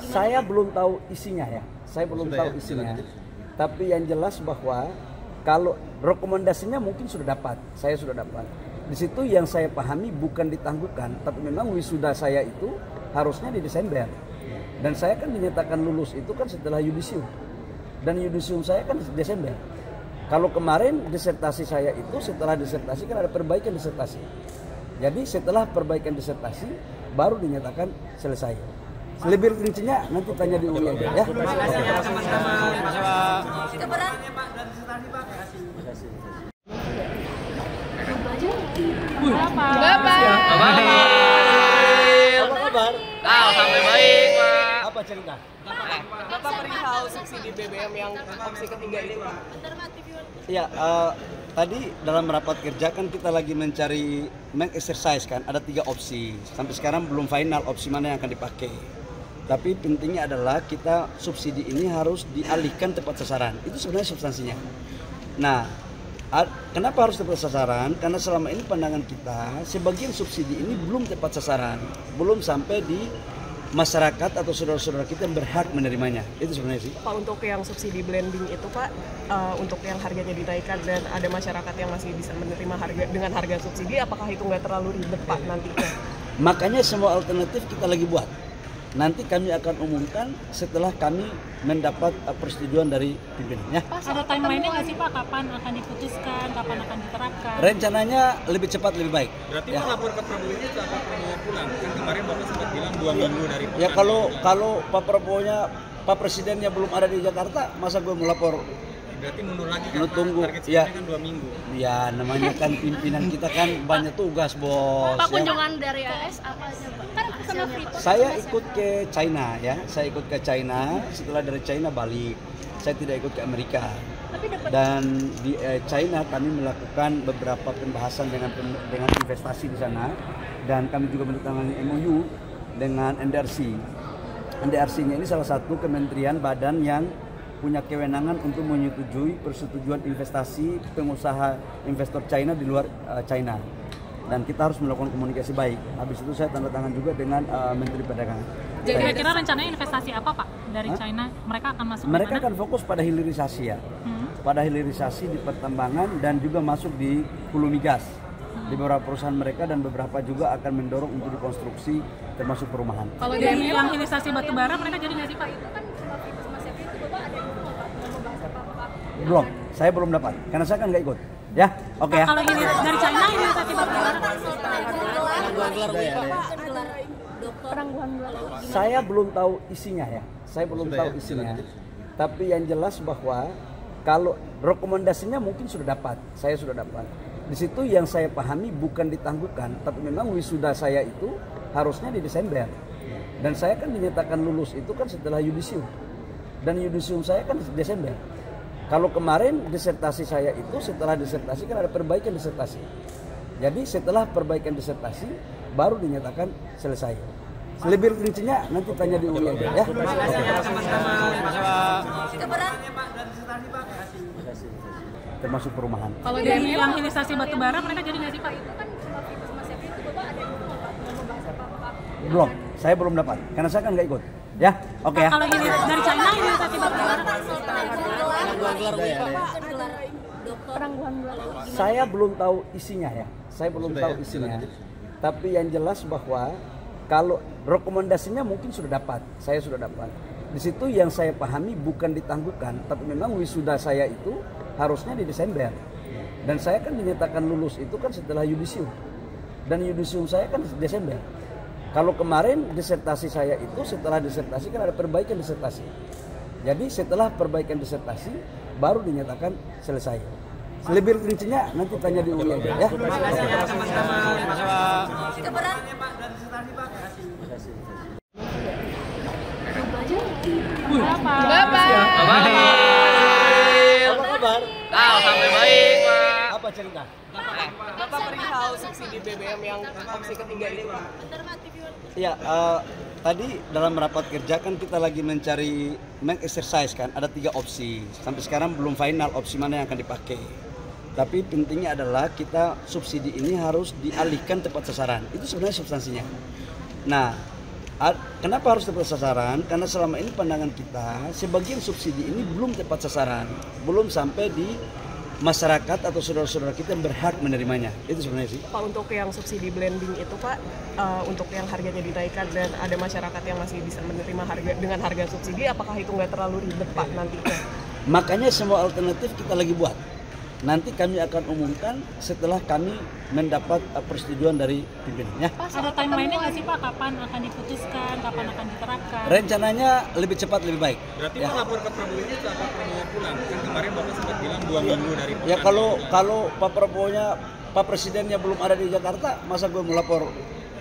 Saya belum tahu isinya ya. Saya belum tahu isinya. Tapi yang jelas bahwa kalau rekomendasinya mungkin sudah dapat. Saya sudah dapat. Di situ yang saya pahami bukan ditangguhkan, tapi memang wisuda saya itu harusnya di Desember. Dan saya kan dinyatakan lulus itu kan setelah yudisium. Dan yudisium saya kan Desember. Kalau kemarin disertasi saya itu setelah disertasi kan ada perbaikan disertasi. Jadi setelah perbaikan disertasi baru dinyatakan selesai. Lebih rincinya nanti tanya di UI aja ya. Apa kabar? Alhamdulillah baik, Pak. Apa cerita? Bapak perihal subsidi BBM yang opsi ketiga ini, Pak. Ya, tadi dalam rapat kerja kan kita lagi mencari meng-exercise kan, ada 3 opsi. Sampai sekarang belum final opsi mana yang akan dipakai. Tapi pentingnya adalah kita subsidi ini harus dialihkan tepat sasaran. Itu sebenarnya substansinya. Nah, kenapa harus tepat sasaran? Karena selama ini pandangan kita, sebagian subsidi ini belum tepat sasaran. Belum sampai di masyarakat atau saudara-saudara kita yang berhak menerimanya. Itu sebenarnya sih. Pak, untuk yang subsidi blending itu, Pak, untuk yang harganya dinaikkan dan ada masyarakat yang masih bisa menerima harga dengan harga subsidi, apakah itu nggak terlalu ribet, Pak, nantinya? Makanya semua alternatif kita lagi buat. Nanti kami akan umumkan setelah kami mendapat persetujuan dari pimpinannya. Pak, ada timeline-nya nggak sih Pak? Kapan akan diputuskan, kapan akan diterapkan? Rencananya lebih cepat lebih baik. Berarti ya. Lapor ke Prabowo ini setelah Pak Prabowo pulang. Kan kemarin Bapak sempat bilang 2 minggu dari pekan. Ya kalau Pak Prabowo-nya, Pak Presidennya belum ada di Jakarta, masa gue melapor? Berarti mundur lagi kan? Tunggu. Target Ya. kan 2 minggu. Ya namanya kan pimpinan kita kan banyak tugas, Bos. Pak, ya. kunjungan dari AS apa aja Pak? Kan sama Freeport. Saya ikut ke China ya. Saya ikut ke China, setelah dari China balik. Saya tidak ikut ke Amerika. Dan di China kami melakukan beberapa pembahasan dengan investasi di sana, dan kami juga menandatangani MOU dengan NDRC. NDRC-nya ini salah satu kementerian badan yang punya kewenangan untuk menyetujui persetujuan investasi pengusaha investor China di luar China. Dan kita harus melakukan komunikasi baik. Habis itu saya tanda tangan juga dengan Menteri Perdagangan. Jadi kira-kira rencananya investasi apa Pak dari China? Mereka akan masuk Mereka akan fokus pada hilirisasi ya. Pada hilirisasi di pertambangan dan juga masuk di hulu migas. Di beberapa perusahaan mereka, dan beberapa juga akan mendorong untuk dikonstruksi termasuk perumahan. Kalau dari yang hilirisasi batu bara mereka jadi nggak sih Pak? Belum, saya belum dapat karena saya kan nggak ikut. Ya, oke ya. Kalau ini dari China hilirisasi batu bara. Saya belum tahu isinya ya. Saya belum tahu isinya. Tapi yang jelas bahwa kalau rekomendasinya mungkin sudah dapat. Saya sudah dapat. Di situ yang saya pahami bukan ditangguhkan, tapi memang wisuda saya itu harusnya di Desember. Dan saya kan dinyatakan lulus itu kan setelah yudisium. Dan yudisium saya kan Desember. Kalau kemarin disertasi saya itu setelah disertasi kan ada perbaikan disertasi. Jadi setelah perbaikan disertasi baru dinyatakan selesai. Lebih rincinya nanti tanya di UI aja ya. Termasuk perumahan. Kalau dari yang hilirisasi batu bara mereka jadi nggak sih Pak? Belum, saya belum dapat karena saya kan nggak ikut. Ya, oke ya. Kalau ini dari China hilirisasi batu bara. Saya belum tahu isinya ya. Saya belum tahu isinya. Tapi yang jelas bahwa kalau rekomendasinya mungkin sudah dapat. Saya sudah dapat. Di situ yang saya pahami bukan ditangguhkan, tapi memang wisuda saya itu harusnya di Desember. Dan saya kan dinyatakan lulus itu kan setelah yudisium. Dan yudisium saya kan Desember. Kalau kemarin disertasi saya itu setelah disertasi kan ada perbaikan disertasi. Jadi setelah perbaikan disertasi baru dinyatakan selesai. Lebih rincinya nanti tanya di UI aja ya. Bapak. Apa kabar? Alhamdulillah baik, Pak. Apa cerita? Bapak perihal subsidi BBM yang opsi ketiga ini, Pak. Ya, tadi dalam rapat kerja kan kita lagi mencari meng-exercise kan, ada 3 opsi. Sampai sekarang belum final opsi mana yang akan dipakai. Tapi pentingnya adalah kita subsidi ini harus dialihkan tepat sasaran. Itu sebenarnya substansinya. Nah, kenapa harus tepat sasaran? Karena selama ini pandangan kita, sebagian subsidi ini belum tepat sasaran, belum sampai di masyarakat atau saudara-saudara kita yang berhak menerimanya. Itu sebenarnya sih. Pak, untuk yang subsidi blending itu Pak, untuk yang harganya dinaikkan dan ada masyarakat yang masih bisa menerima harga dengan harga subsidi, apakah itu nggak terlalu ribet Pak nantinya? Makanya semua alternatif kita lagi buat. Nanti kami akan umumkan setelah kami mendapat persetujuan dari pimpinannya. Ada timeline-nya nggak sih Pak? Kapan akan diputuskan? Kapan akan diterapkan? Rencananya lebih cepat lebih baik. Berarti Ya. Pak lapor ke Prabowo itu saat Pak Prabowo pulang. Kan kemarin Bapak sempat bilang 2 minggu dari Ya pulang. kalau Pak Prabowo-nya, Pak Presidennya belum ada di Jakarta, masa gue mau lapor?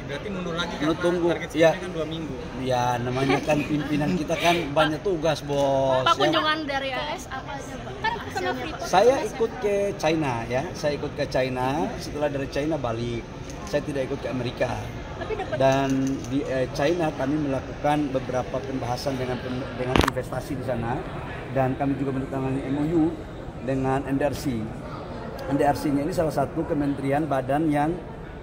Berarti mundur lagi kan Pak? Tunggu. Target Ya. sidangnya kan 2 minggu. Ya namanya kan pimpinan kita kan banyak tugas bos. Pak, Ya. kunjungan dari AS apa aja Pak? Kan sama Freeport. Saya ikut ke China ya, saya ikut ke China. Setelah dari China balik, saya tidak ikut ke Amerika. Tapi dapat Dan di China kami melakukan beberapa pembahasan dengan investasi di sana, dan kami juga menandatangani MOU dengan NDRC. NDRC-nya ini salah satu kementerian badan yang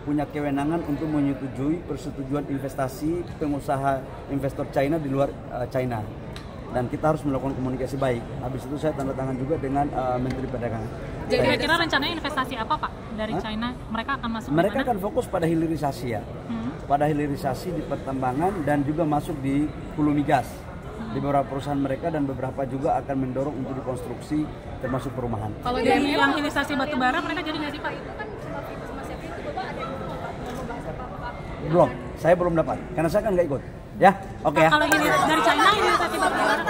punya kewenangan untuk menyetujui persetujuan investasi pengusaha investor China di luar China. Dan kita harus melakukan komunikasi baik. Habis itu saya tanda tangan juga dengan Menteri Perdagangan. Jadi kira-kira rencananya investasi apa Pak dari China? Mereka akan masuk ke Mereka mana? akan fokus pada hilirisasi ya, pada hilirisasi di pertambangan dan juga masuk di hulu migas di beberapa perusahaan mereka, dan beberapa juga akan mendorong untuk dikonstruksi termasuk perumahan. Kalau dari yang hilirisasi batu bara mereka jadi nggak sih Pak? Belum, saya belum dapat karena saya kan nggak ikut. Ya, oke ya. Kalau ini dari China hilirisasi batu bara.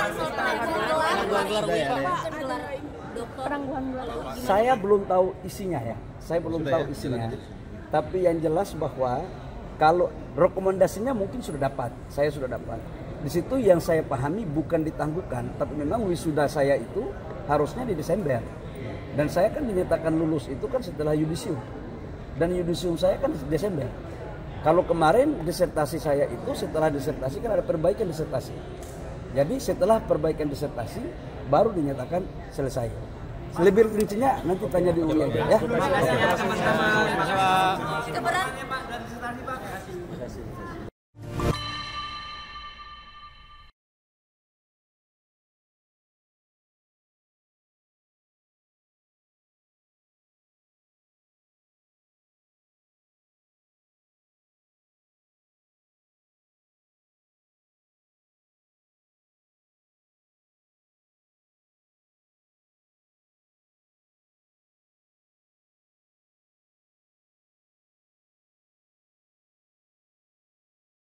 Saya belum tahu isinya ya. Saya belum tahu isinya. Tapi yang jelas bahwa kalau rekomendasinya mungkin sudah dapat. Saya sudah dapat. Di situ yang saya pahami bukan ditangguhkan, tapi memang wisuda saya itu harusnya di Desember. Dan saya kan dinyatakan lulus itu kan setelah yudisium. Dan yudisium saya kan Desember. Kalau kemarin disertasi saya itu setelah disertasi kan ada perbaikan disertasi. Jadi setelah perbaikan disertasi baru dinyatakan selesai. Lebih rincinya nanti tanya di UI aja ya. Terima kasih teman-teman.